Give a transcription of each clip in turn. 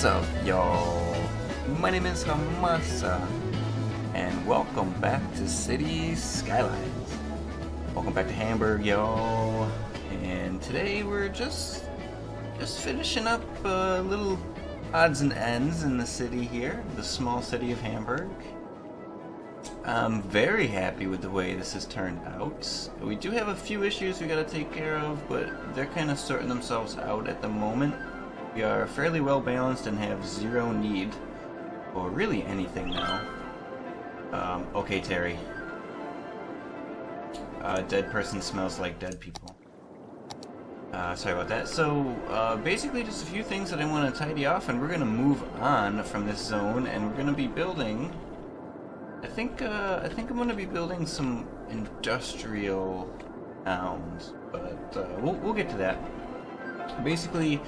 up, y'all? My name is Hamasa, and welcome back to City Skylines. Welcome back to Hamburg, y'all. And today we're just finishing up little odds and ends in the city here, the small city of Hamburg. I'm very happy with the way this has turned out. We do have a few issues we gotta take care of, but they're kind of sorting themselves out at the moment. We are fairly well balanced and have zero need for really anything now. Okay, Terry. Dead person smells like dead people. Sorry about that. So, basically just a few things that I want to tidy off, and we're going to move on from this zone, and we're going to be building... I think I'm going to be building some industrial towns, but we'll get to that. Basically,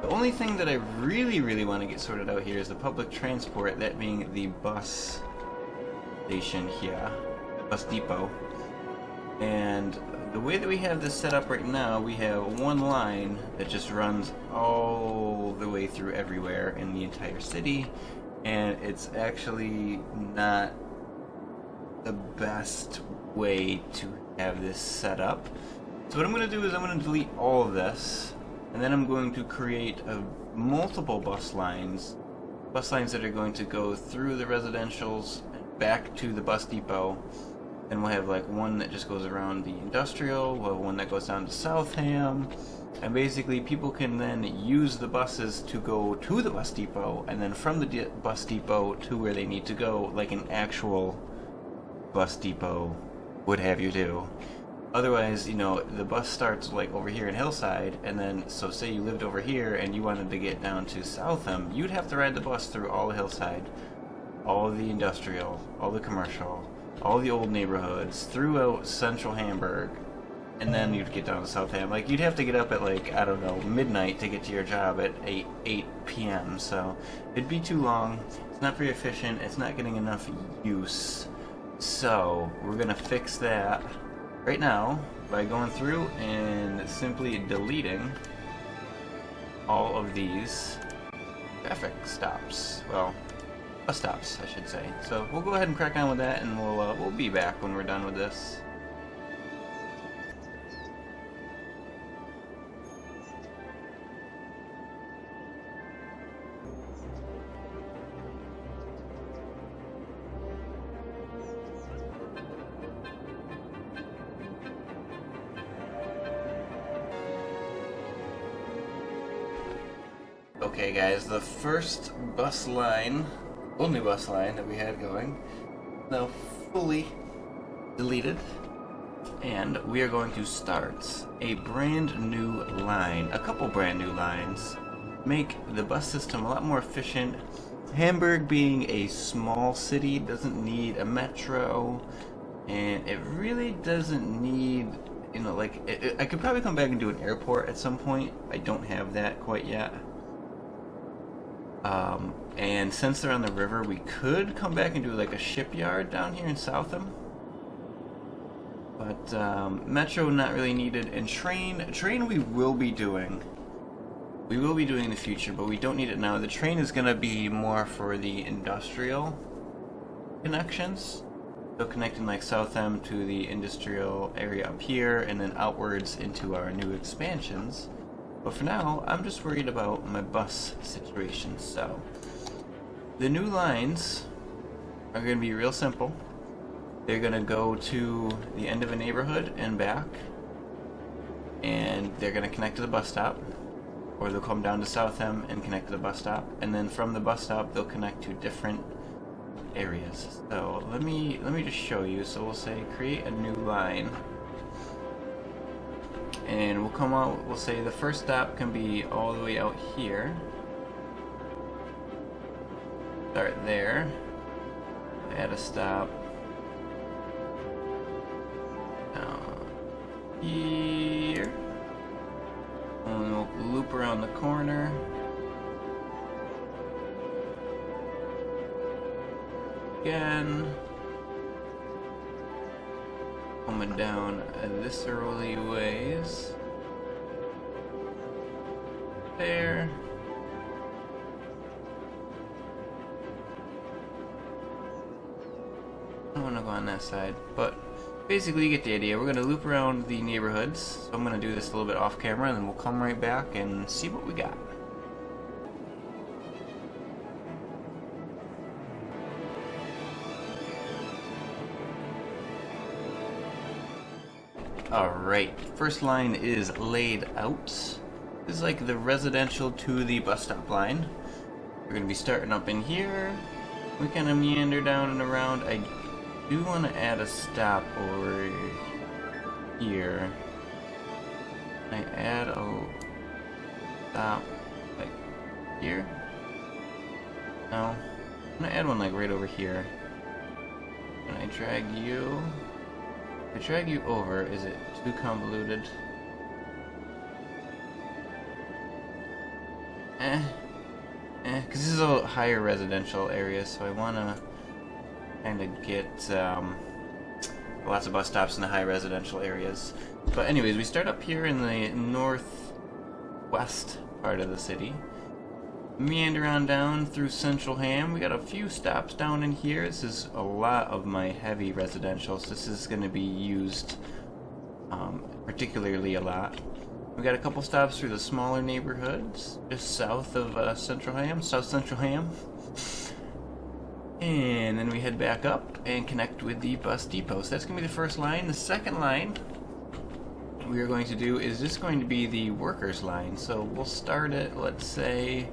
the only thing that I really want to get sorted out here is the public transport, that being the bus station here, bus depot. And the way that we have this set up right now, we have one line that just runs all the way through everywhere in the entire city, and it's actually not the best way to have this set up. So what I'm going to do is I'm going to delete all of this, and then I'm going to create multiple bus lines that are going to go through the residentials and back to the bus depot. And we'll have like one that just goes around the industrial, we'll have one that goes down to Southam, and basically people can then use the buses to go to the bus depot, and then from the bus depot to where they need to go, like an actual bus depot would have you do. Otherwise, you know, the bus starts like over here in Hillside, and then, so say you lived over here and you wanted to get down to Southam, you'd have to ride the bus through all the Hillside, all the industrial, all the commercial, all the old neighborhoods, throughout central Hamburg, and then you'd get down to Southam. Like, you'd have to get up at, like, I don't know, midnight to get to your job at 8 p.m., so it'd be too long, it's not very efficient, it's not getting enough use. So, we're gonna fix that right now by going through and simply deleting all of these traffic stops. Well, bus stops, I should say. So we'll go ahead and crack on with that, and we'll be back when we're done with this. Okay guys, the first bus line, only bus line that we had going, now fully deleted, and we are going to start a brand new line, a couple brand new lines, make the bus system a lot more efficient. Hamburg being a small city doesn't need a metro, and it really doesn't need, you know, like, I could probably come back and do an airport at some point. I don't have that quite yet. And since they're on the river, we could come back and do like a shipyard down here in Southam. But metro not really needed, and train we will be doing. We will be doing in the future, but we don't need it now. The train is gonna be more for the industrial connections. So connecting like Southam to the industrial area up here, and then outwards into our new expansions. But for now, I'm just worried about my bus situation. So the new lines are going to be real simple. They're going to go to the end of a neighborhood and back, and they're going to connect to the bus stop, or they'll come down to Southam and connect to the bus stop, and then from the bus stop they'll connect to different areas. So let me just show you. So we'll say create a new line. And we'll come out, we'll say the first stop can be all the way out here. Start there. Add a stop. Down here. And we'll loop around the corner. Again. Coming down this early ways. There. on that side. But basically, you get the idea. We're going to loop around the neighborhoods. So I'm going to do this a little bit off camera, and then we'll come right back and see what we got. Alright, first line is laid out. This is like the residential to the bus stop line. We're going to be starting up in here. We kind of meander down and around. I do want to add a stop over here. Can I add a stop like here? No. I'm going to add one like right over here. Can I drag you? If I drag you over, is it too convoluted? Because this is a higher residential area, so I want to kind of get lots of bus stops in the high residential areas. But anyways, we start up here in the northwest part of the city. Meander on down through Central Ham. We got a few stops down in here. This is a lot of my heavy residential, so this is going to be used particularly a lot. We got a couple stops through the smaller neighborhoods, just south of Central Ham, South Central Ham. And then we head back up and connect with the bus depot. So that's going to be the first line. The second line we are going to do is just going to be the workers line. So we'll start it, let's say,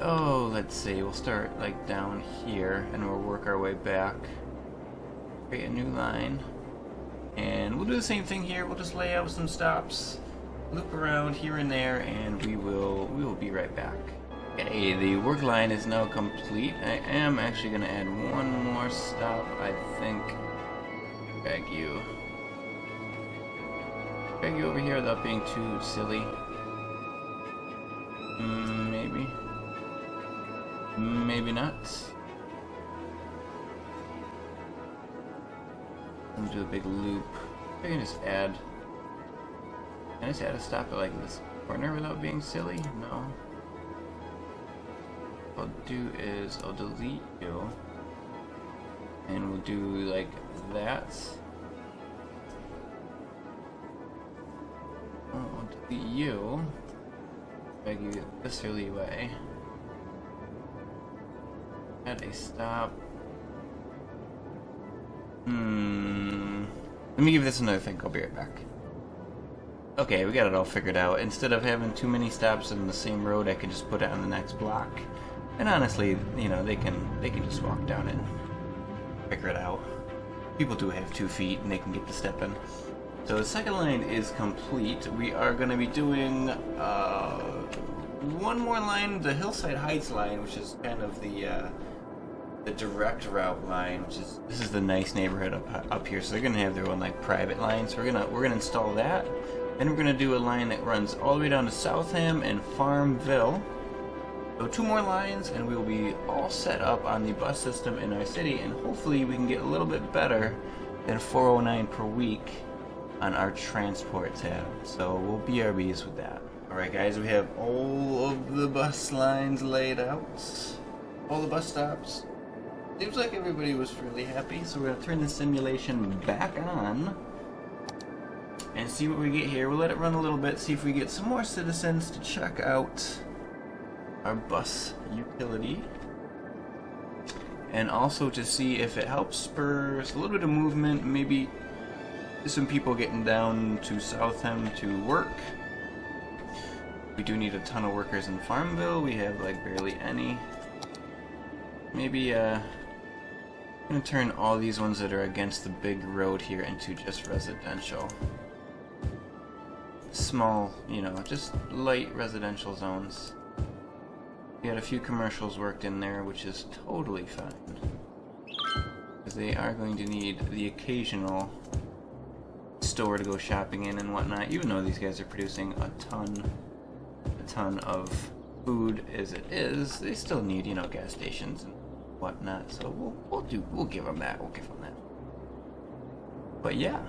we'll start like down here and we'll work our way back. Create a new line. And we'll do the same thing here. We'll just lay out some stops, loop around here and there, and we will be right back. Okay, the work line is now complete. I am actually going to add one more stop, I think. Drag you over here without being too silly. Maybe not. I'm gonna do a big loop. I can just add. Can I just add a stop at like this corner without being silly? No. What I'll do is I'll delete you, and we'll do like that. I'll delete you. Drag you this silly way. Add a stop. Let me give this another think. I'll be right back. Okay, we got it all figured out. Instead of having too many stops in the same road, I can just put it on the next block. And honestly, you know, they can just walk down and figure it out. People do have 2 feet and they can get to step in. So the second line is complete. We are going to be doing one more line, the Hillside Heights line, which is kind of the direct route line, this is the nice neighborhood up here, so they're gonna have their own like private line. So we're gonna install that, and we're gonna do a line that runs all the way down to Southam and Farmville. So 2 more lines, and we will be all set up on the bus system in our city, and hopefully we can get a little bit better than 409 per week on our transport tab. So we'll BRBs with that. All right, guys, we have all of the bus lines laid out, all the bus stops. Seems like everybody was fairly happy, so we're going to turn the simulation back on and see what we get here. We'll let it run a little bit, see if we get some more citizens to check out our bus utility, and also to see if it helps spur a little bit of movement, maybe some people getting down to Southam to work. We do need a ton of workers in Farmville. We have like barely any. Maybe I'm going to turn all these ones that are against the big road here into just residential. Small, you know, just light residential zones. We got a few commercials worked in there, which is totally fine. Because they are going to need the occasional store to go shopping in and whatnot. Even though these guys are producing a ton of food as it is, they still need, you know, gas stations and whatnot, so we'll give them that. But yeah,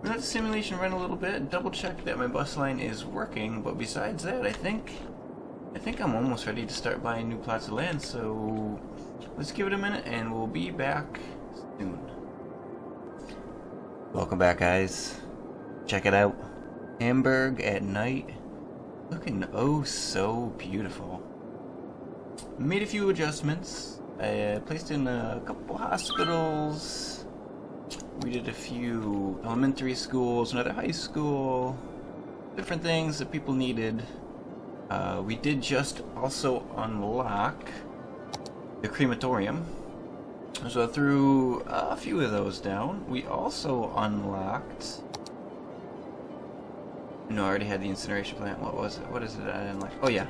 we let the simulation run a little bit, double check that my bus line is working. But besides that, I think I'm almost ready to start buying new plots of land. So let's give it a minute, and we'll be back soon. Welcome back, guys. Check it out. Hamburg at night. Looking oh so beautiful. Made a few adjustments. I placed in a couple hospitals. We did a few elementary schools, another high school. Different things that people needed. We did just also unlock the crematorium. So I threw a few of those down. We also unlocked... No, I already had the incineration plant. What was it? What is it I unlocked? Oh yeah.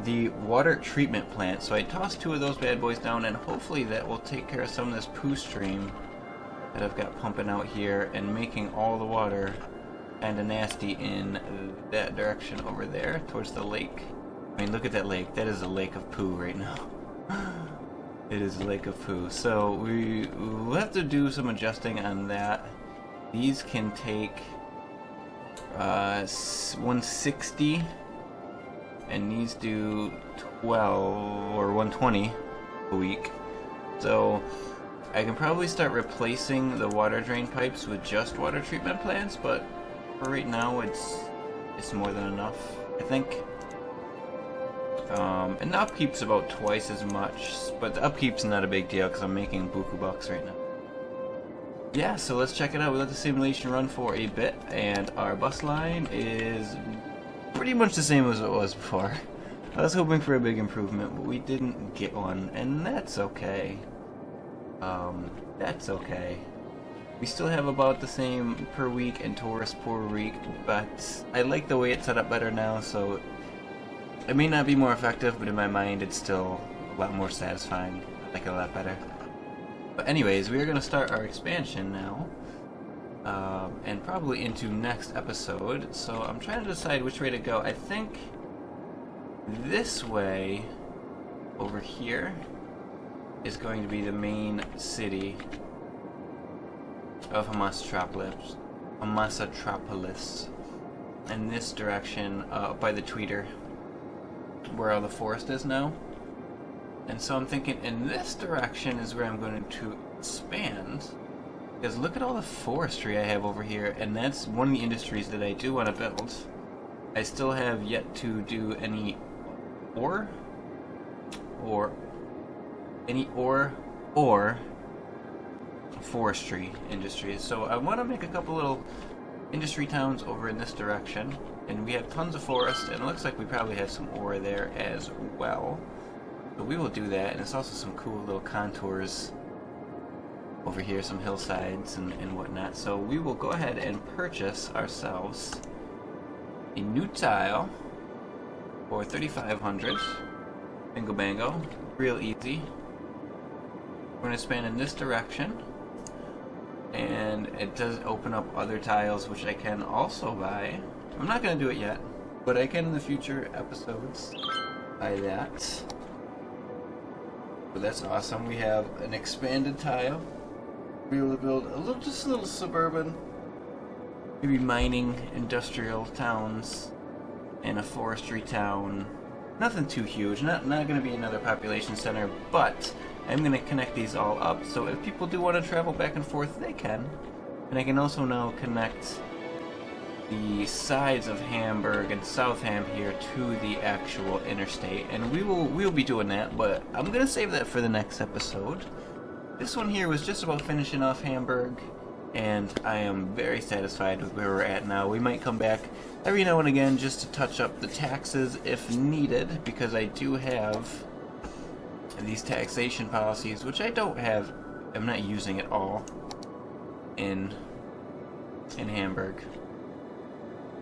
The water treatment plant. So I tossed 2 of those bad boys down, and hopefully that will take care of some of this poo stream that I've got pumping out here and making all the water kinda nasty in that direction over there towards the lake. I mean, look at that lake. That is a lake of poo right now. It is a lake of poo. So we'll have to do some adjusting on that. These can take 160, and these do 12 or 120 a week. So I can probably start replacing the water drain pipes with just water treatment plants, but for right now it's more than enough, I think. And the upkeep's about twice as much, but the upkeep's not a big deal because I'm making buku bucks right now. Yeah, so let's check it out. We let the simulation run for a bit, and our bus line is pretty much the same as it was before. I was hoping for a big improvement, but we didn't get one, and that's okay. That's okay. We still have about the same per week and tourists per week, but I like the way it's set up better now, so it may not be more effective, but in my mind it's still a lot more satisfying. I like it a lot better. But anyways, we are going to start our expansion now, and probably into next episode, so I'm trying to decide which way to go. I think this way over here is going to be the main city of Hamasatropolis, and this direction up by the tweeter where all the forest is now. And so I'm thinking in this direction is where I'm going to expand, because look at all the forestry I have over here, and that's one of the industries that I do want to build. I still have yet to do any ore or forestry industries. So I want to make a couple little industry towns over in this direction, and we have tons of forest, and it looks like we probably have some ore there as well. So we will do that, and there's also some cool little contours over here, some hillsides and whatnot. So we will go ahead and purchase ourselves a new tile for 3,500. Bingo bango, real easy. We're going to expand in this direction, and it does open up other tiles which I can also buy. I'm not going to do it yet, but I can in the future episodes buy that. So that's awesome. We have an expanded tile. We're able to build just a little suburban, maybe mining, industrial towns, and a forestry town. Nothing too huge. Not going to be another population center, but I'm going to connect these all up, so if people do want to travel back and forth, they can. And I can also now connect the sides of Hamburg and Southam here to the actual interstate, and we'll be doing that, but I'm going to save that for the next episode. This one here was just about finishing off Hamburg, and I am very satisfied with where we're at now. We might come back every now and again just to touch up the taxes if needed, because I do have these taxation policies, which I'm not using at all in Hamburg.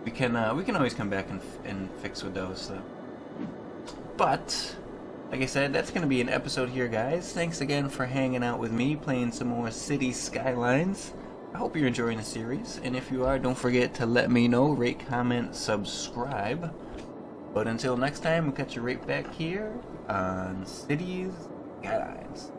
We can always come back and fix with those, though. But like I said, that's going to be an episode here, guys. Thanks again for hanging out with me, playing some more City Skylines. I hope you're enjoying the series, and if you are, don't forget to let me know, rate, comment, subscribe. But until next time, we'll catch you right back here on Cities Skylines.